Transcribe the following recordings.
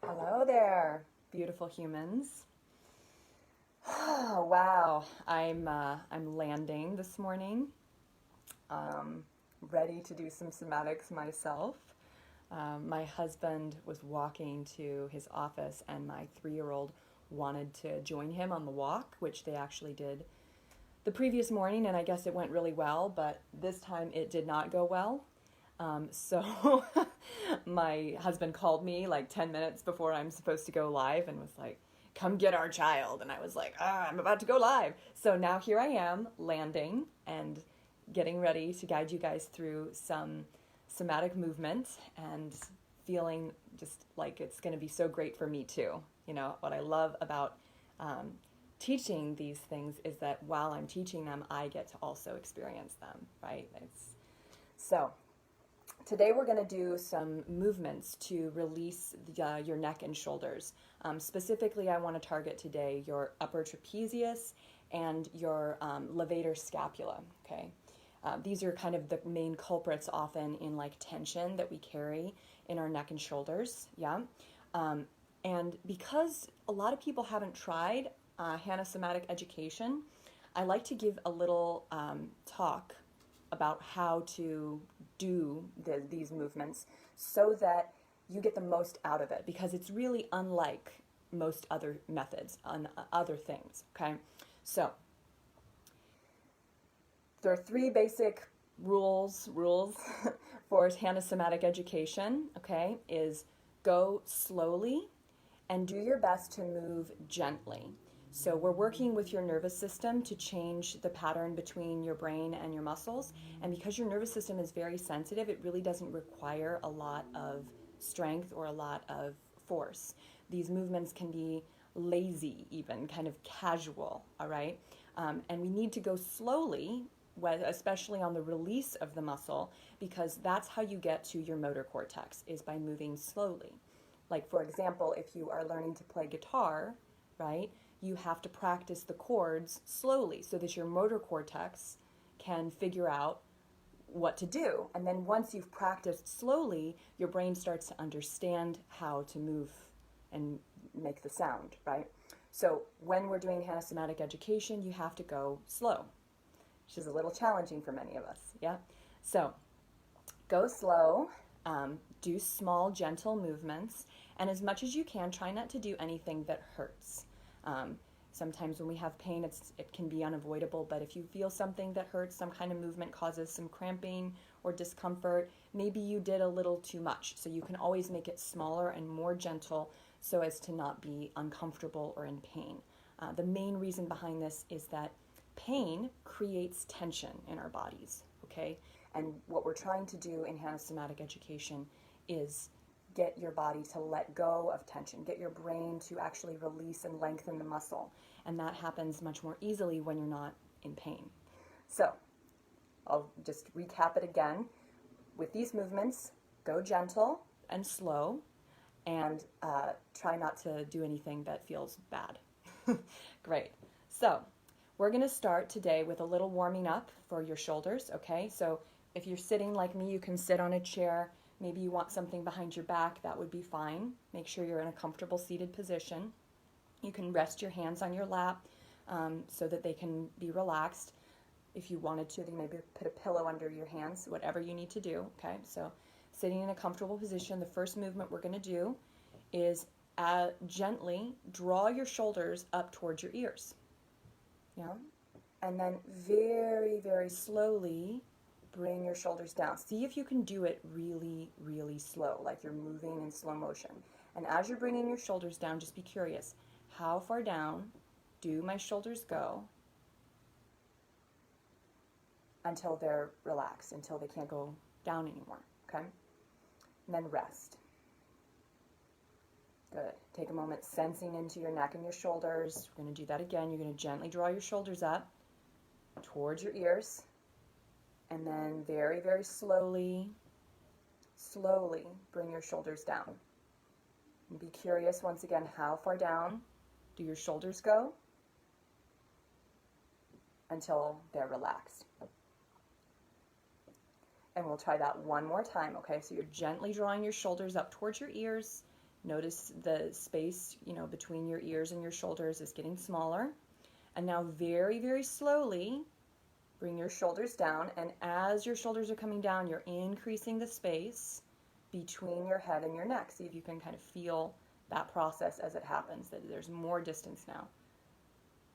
Hello there, beautiful humans. Oh, wow, I'm landing this morning. Ready to do some somatics myself. My husband was walking to his office, and my 3-year-old wanted to join him on the walk, which they actually did the previous morning, and I guess it went really well, but this time it did not go well. So my husband called me like 10 minutes before I'm supposed to go live and was like, come get our child. And I was like, I'm about to go live. So now here I am landing and getting ready to guide you guys through some somatic movement and feeling just like it's going to be so great for me too. You know, what I love about um, teaching these things is that while I'm teaching them, I get to also experience them, right? So today we're going to do some movements to release your neck and shoulders. Specifically, I want to target today your upper trapezius and your levator scapula, okay? These are kind of the main culprits often in like tension that we carry in our neck and shoulders, yeah? And because a lot of people haven't tried Hannah Somatic Education, I like to give a little talk about how to do these movements so that you get the most out of it, because it's really unlike most other methods on other things, okay? So there are 3 basic rules for Hannah Somatic Education, okay, is go slowly and do your best to move gently. So we're working with your nervous system to change the pattern between your brain and your muscles. And because your nervous system is very sensitive, it really doesn't require a lot of strength or a lot of force. These movements can be lazy, even kind of casual, all right? And we need to go slowly, especially on the release of the muscle, because that's how you get to your motor cortex, is by moving slowly. Like, for example, if you are learning to play guitar, right, you have to practice the chords slowly so that your motor cortex can figure out what to do. And then once you've practiced slowly, your brain starts to understand how to move and make the sound, right? So when we're doing Hannah Somatic Education, you have to go slow, which is a little challenging for many of us, yeah? So go slow, do small, gentle movements, and as much as you can, try not to do anything that hurts. Sometimes when we have pain, it can be unavoidable, but if you feel something that hurts, some kind of movement causes some cramping or discomfort, maybe you did a little too much. So you can always make it smaller and more gentle so as to not be uncomfortable or in pain. The main reason behind this is that pain creates tension in our bodies, okay? And what we're trying to do in Hannah Somatic Education is get your body to let go of tension, get your brain to actually release and lengthen the muscle. And that happens much more easily when you're not in pain. So I'll just recap it again. With these movements, go gentle and slow, and try not to do anything that feels bad. Great. So we're going to start today with a little warming up for your shoulders, okay? So if you're sitting like me, you can sit on a chair. Maybe you want something behind your back, that would be fine. Make sure you're in a comfortable seated position. You can rest your hands on your lap so that they can be relaxed. If you wanted to, then maybe put a pillow under your hands, whatever you need to do, okay? So sitting in a comfortable position, the first movement we're going to do is gently draw your shoulders up towards your ears. Yeah? And then very, very slowly bring your shoulders down. See if you can do it really, really slow, like you're moving in slow motion. And as you're bringing your shoulders down, just be curious. How far down do my shoulders go until they're relaxed, until they can't go down anymore, okay? And then rest. Good. Take a moment sensing into your neck and your shoulders. We're going to do that again. You're going to gently draw your shoulders up towards your ears. And then very, very slowly bring your shoulders down. And be curious once again, how far down do your shoulders go until they're relaxed. And we'll try that one more time, okay? So you're gently drawing your shoulders up towards your ears. Notice the space, between your ears and your shoulders is getting smaller. And now very, very slowly, bring your shoulders down. And as your shoulders are coming down, you're increasing the space between your head and your neck. See if you can kind of feel that process as it happens, that there's more distance now.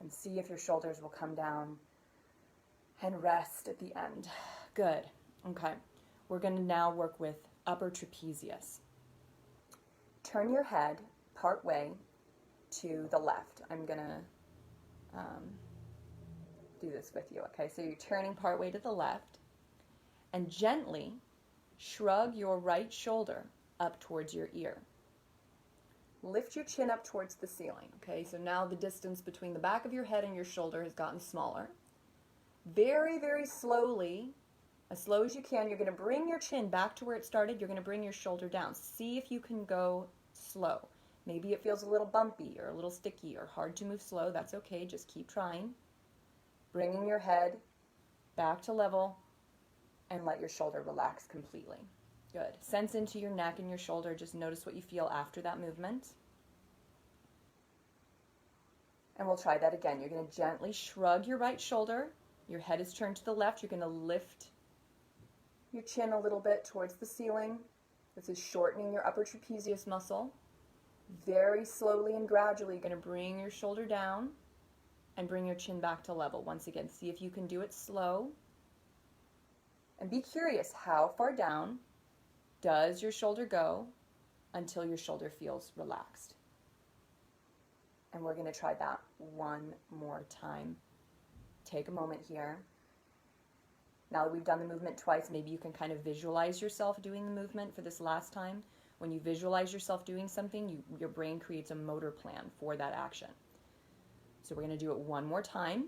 And see if your shoulders will come down and rest at the end. Good. Okay. We're going to now work with upper trapezius. Turn your head part way to the left. I'm going to do this with you, okay? So you're turning part way to the left and gently shrug your right shoulder up towards your ear. Lift your chin up towards the ceiling, okay? So now the distance between the back of your head and your shoulder has gotten smaller. Very, very slowly, as slow as you can, you're going to bring your chin back to where it started. You're going to bring your shoulder down. See if you can go slow. Maybe it feels a little bumpy or a little sticky or hard to move slow. That's okay. Just keep trying. Bringing your head back to level and let your shoulder relax completely. Good. Sense into your neck and your shoulder. Just notice what you feel after that movement. And we'll try that again. You're going to gently shrug your right shoulder. Your head is turned to the left. You're going to lift your chin a little bit towards the ceiling. This is shortening your upper trapezius muscle. Very slowly and gradually, you're going to bring your shoulder down and bring your chin back to level. Once again, see if you can do it slow. And be curious, how far down does your shoulder go until your shoulder feels relaxed? And we're going to try that one more time. Take a moment here. Now that we've done the movement twice, maybe you can kind of visualize yourself doing the movement for this last time. When you visualize yourself doing something, your brain creates a motor plan for that action. So we're going to do it one more time.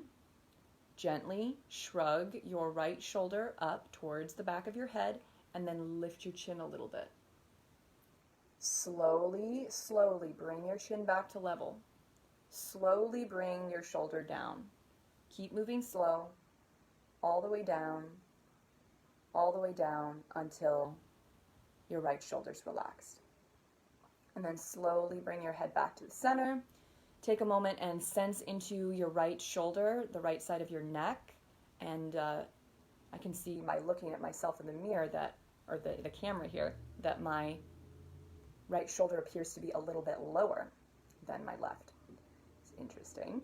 Gently shrug your right shoulder up towards the back of your head and then lift your chin a little bit. Slowly, slowly bring your chin back to level. Slowly bring your shoulder down. Keep moving slow, all the way down until your right shoulder's relaxed. And then slowly bring your head back to the center. Take a moment and sense into your right shoulder, the right side of your neck. And I can see by looking at myself in the mirror or the camera here, that my right shoulder appears to be a little bit lower than my left. It's interesting.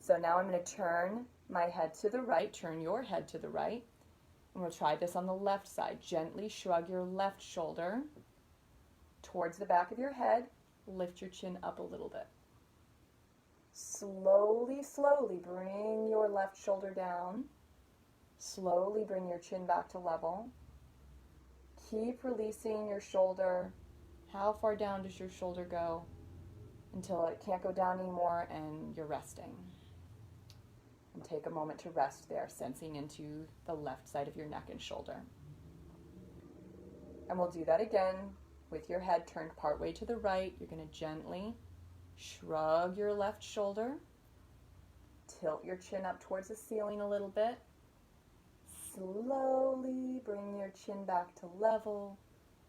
So now I'm going to turn my head to the right, turn your head to the right. And we'll try this on the left side. Gently shrug your left shoulder towards the back of your head. Lift your chin up a little bit. Slowly, slowly bring your left shoulder down. Slowly bring your chin back to level. Keep releasing your shoulder. How far down does your shoulder go? Until it can't go down anymore and you're resting. And take a moment to rest there, sensing into the left side of your neck and shoulder. And we'll do that again with your head turned partway to the right. You're going to gently shrug your left shoulder. Tilt your chin up towards the ceiling a little bit. Slowly bring your chin back to level.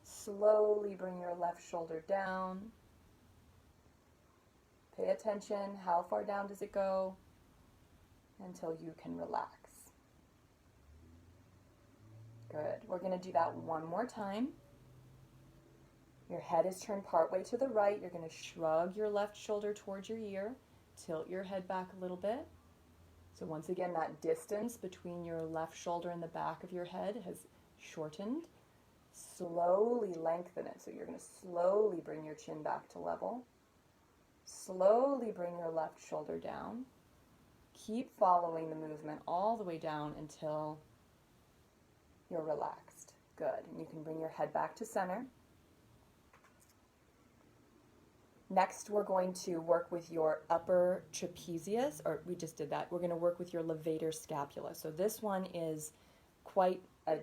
Slowly bring your left shoulder down. Pay attention. How far down does it go? Until you can relax. Good. We're going to do that one more time. Your head is turned partway to the right. You're going to shrug your left shoulder towards your ear. Tilt your head back a little bit. So once again, that distance between your left shoulder and the back of your head has shortened. Slowly lengthen it. So you're going to slowly bring your chin back to level. Slowly bring your left shoulder down. Keep following the movement all the way down until you're relaxed. Good. And you can bring your head back to center. Next, we're going to work with your upper trapezius, or we just did that. We're going to work with your levator scapula. So this one is quite a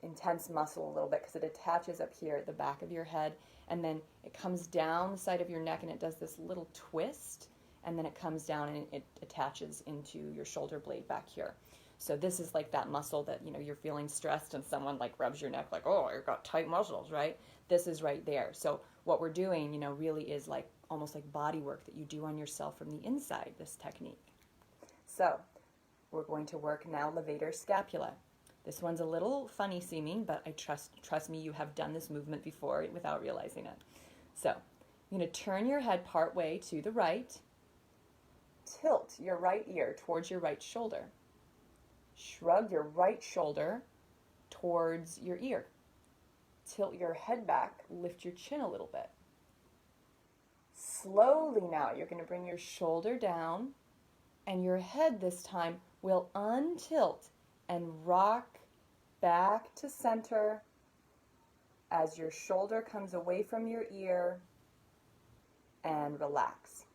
intense muscle a little bit because it attaches up here at the back of your head, and then it comes down the side of your neck and it does this little twist, and then it comes down and it attaches into your shoulder blade back here. So this is like that muscle that, you're feeling stressed and someone like rubs your neck like, oh, you've got tight muscles, right? This is right there. So what we're doing, really is like almost like body work that you do on yourself from the inside, this technique. So we're going to work now levator scapula. This one's a little funny seeming, but I trust me, you have done this movement before without realizing it. So you're going to turn your head part way to the right, tilt your right ear towards your right shoulder, shrug your right shoulder towards your ear, tilt your head back, lift your chin a little bit. Slowly now, you're going to bring your shoulder down, and your head this time will untilt and rock back to center as your shoulder comes away from your ear and relax.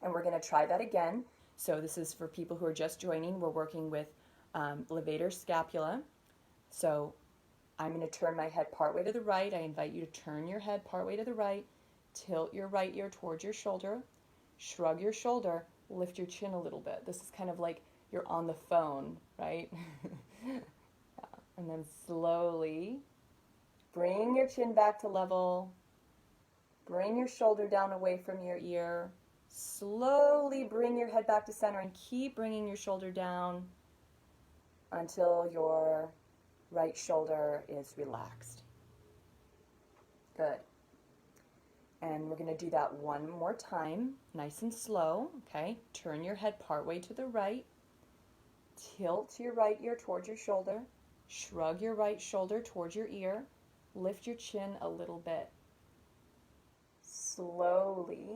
And we're going to try that again. So this is for people who are just joining. We're working with levator scapula. So I'm going to turn my head partway to the right. I invite you to turn your head partway to the right, tilt your right ear towards your shoulder, shrug your shoulder, lift your chin a little bit. This is kind of like you're on the phone, right? And then slowly bring your chin back to level. Bring your shoulder down away from your ear. Slowly bring your head back to center and keep bringing your shoulder down until your right shoulder is relaxed. Good. And we're going to do that one more time, nice and slow, okay? Turn your head partway to the right. Tilt your right ear towards your shoulder. Shrug your right shoulder towards your ear. Lift your chin a little bit. Slowly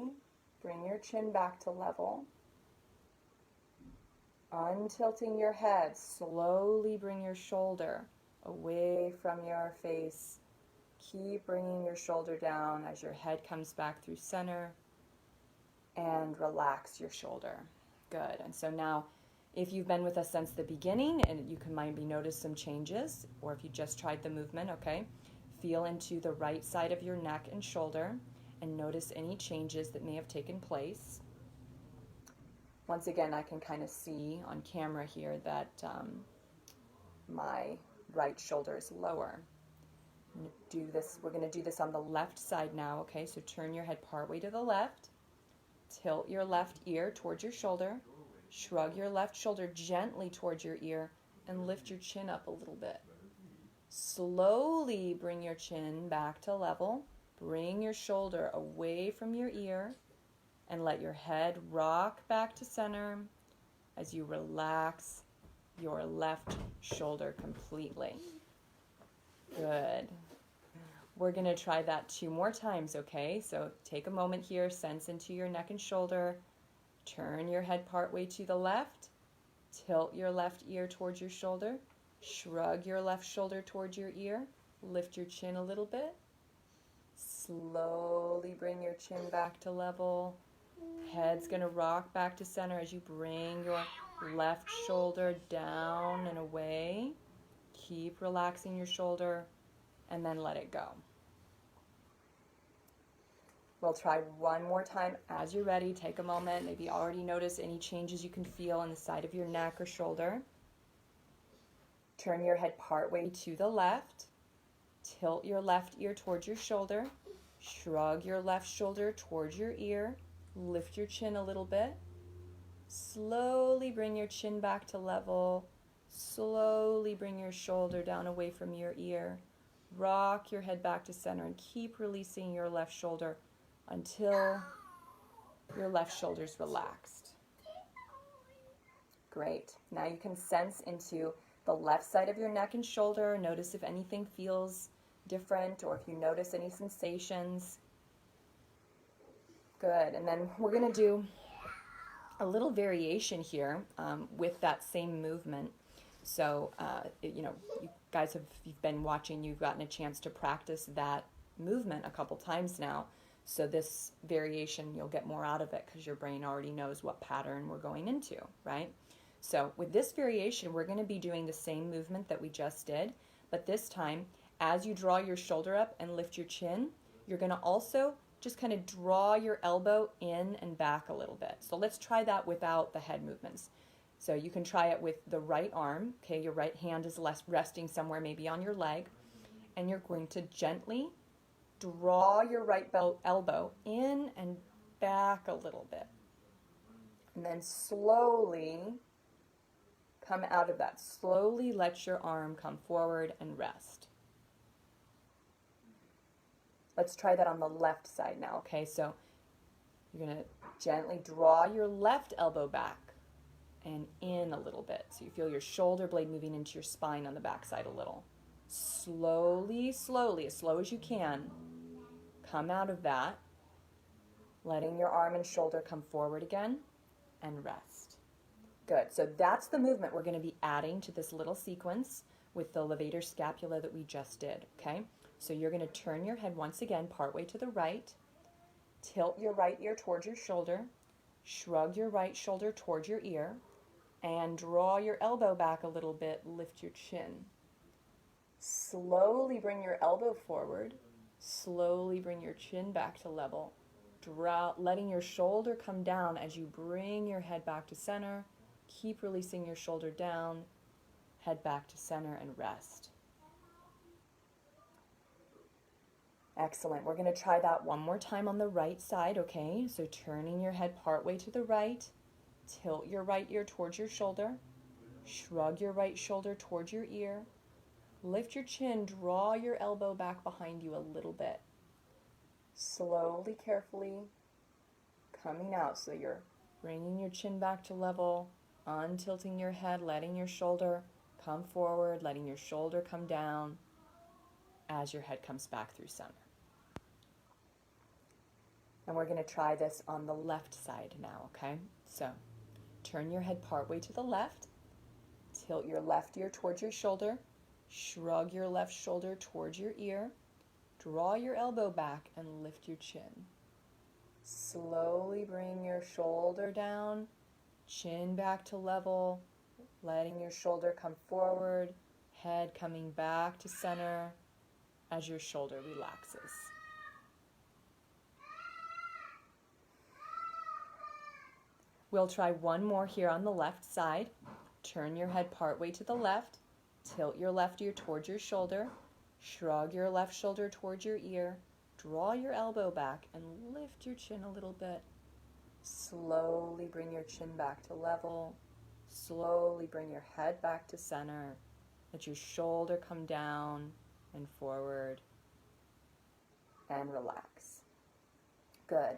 bring your chin back to level. Untilting your head, slowly bring your shoulder away from your face. Keep bringing your shoulder down as your head comes back through center, and relax your shoulder. Good. And so now, if you've been with us since the beginning and you can maybe notice some changes, or if you just tried the movement, okay, feel into the right side of your neck and shoulder and notice any changes that may have taken place. Once again, I can kind of see on camera here that my right shoulder is lower. We're going to do this on the left side now, okay? So turn your head partway to the left, tilt your left ear towards your shoulder, shrug your left shoulder gently towards your ear, and lift your chin up a little bit. Slowly bring your chin back to level, bring your shoulder away from your ear, and let your head rock back to center as you relax your left shoulder completely. Good. We're going to try that 2 more times, okay? So take a moment here, sense into your neck and shoulder. Turn your head partway to the left. Tilt your left ear towards your shoulder. Shrug your left shoulder towards your ear. Lift your chin a little bit. Slowly bring your chin back to level. Head's going to rock back to center as you bring your left shoulder down and away. Keep relaxing your shoulder and then let it go. We'll try one more time. As you're ready, take a moment. Maybe already notice any changes you can feel on the side of your neck or shoulder. Turn your head partway to the left. Tilt your left ear towards your shoulder. Shrug your left shoulder towards your ear. Lift your chin a little bit. Slowly bring your chin back to level. Slowly bring your shoulder down away from your ear. Rock your head back to center and keep releasing your left shoulder until your left shoulder's relaxed. Great. Now you can sense into the left side of your neck and shoulder. Notice if anything feels different or if you notice any sensations. Good. And then we're going to do a little variation here with that same movement. So, you guys you've been watching, you've gotten a chance to practice that movement a couple times now. So this variation, you'll get more out of it because your brain already knows what pattern we're going into, right? So with this variation, we're going to be doing the same movement that we just did, but this time, as you draw your shoulder up and lift your chin, you're going to also just kind of draw your elbow in and back a little bit. So let's try that without the head movements. So you can try it with the right arm. Okay, your right hand is resting somewhere, maybe on your leg. And you're going to gently draw your right elbow in and back a little bit. And then slowly come out of that. Slowly let your arm come forward and rest. Let's try that on the left side now, okay? So you're going to gently draw your left elbow back and in a little bit. So you feel your shoulder blade moving into your spine on the back side a little. Slowly, slowly, as slow as you can, come out of that, letting your arm and shoulder come forward again and rest. Good. So that's the movement we're going to be adding to this little sequence with the levator scapula that we just did, okay? So you're going to turn your head once again partway to the right, tilt your right ear towards your shoulder, shrug your right shoulder towards your ear, and draw your elbow back a little bit, lift your chin. Slowly bring your elbow forward, slowly bring your chin back to level, letting your shoulder come down as you bring your head back to center. Keep releasing your shoulder down, head back to center and rest. Excellent. We're going to try that one more time on the right side, okay? So turning your head partway to the right, tilt your right ear towards your shoulder, shrug your right shoulder towards your ear, lift your chin, draw your elbow back behind you a little bit. Slowly, carefully coming out, so you're bringing your chin back to level, untilting your head, letting your shoulder come forward, letting your shoulder come down as your head comes back through center. And we're going to try this on the left side now, okay? So turn your head partway to the left, tilt your left ear towards your shoulder, shrug your left shoulder towards your ear, draw your elbow back and lift your chin. Slowly bring your shoulder down, chin back to level, letting your shoulder come forward, head coming back to center as your shoulder relaxes. We'll try one more here on the left side. Turn your head partway to the left, tilt your left ear towards your shoulder, shrug your left shoulder towards your ear, draw your elbow back and lift your chin a little bit. Slowly bring your chin back to level. Slowly bring your head back to center. Let your shoulder come down and forward and relax. Good.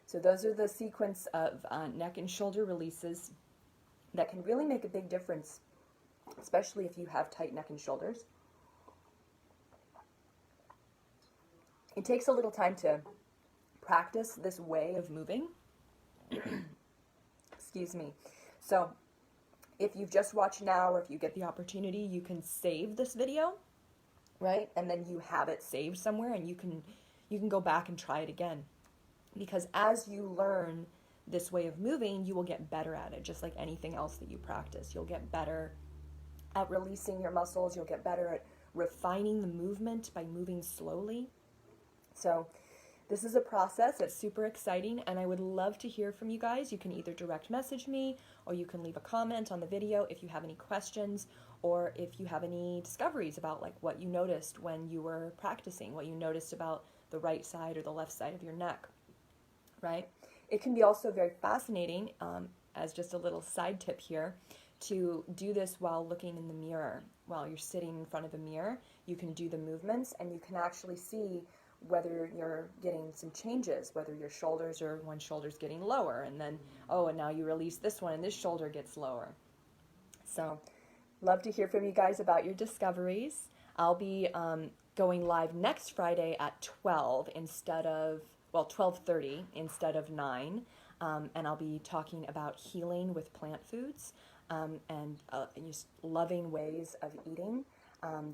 So those are the sequence of neck and shoulder releases that can really make a big difference, especially if you have tight neck and shoulders. It takes a little time to practice this way of moving. Excuse me. So if you've just watched now, or if you get the opportunity, you can save this video, right? And then you have it saved somewhere, and you can go back and try it again. Because as you learn this way of moving, you will get better at it, just like anything else that you practice. You'll get better at releasing your muscles. You'll get better at refining the movement by moving slowly. So this is a process that's super exciting, and I would love to hear from you guys. You can either direct message me, or you can leave a comment on the video if you have any questions, or if you have any discoveries about like what you noticed when you were practicing, what you noticed about the right side or the left side of your neck. Right? It can be also very fascinating, as just a little side tip here, to do this while looking in the mirror. While you're sitting in front of a mirror, you can do the movements, and you can actually see whether you're getting some changes, whether your shoulders or one shoulder's getting lower, and then, oh, and now you release this one and this shoulder gets lower. So, love to hear from you guys about your discoveries. I'll be going live next Friday at 12 instead of 12:30 instead of 9, and I'll be talking about healing with plant foods and just loving ways of eating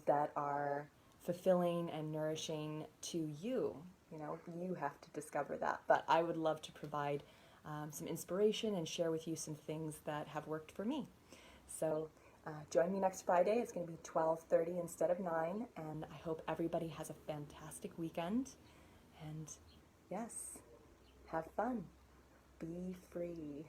that are fulfilling and nourishing to you. You know, you have to discover that, but I would love to provide some inspiration and share with you some things that have worked for me. So join me next Friday. It's going to be 12:30 instead of 9, and I hope everybody has a fantastic weekend. And yes, have fun. Be free.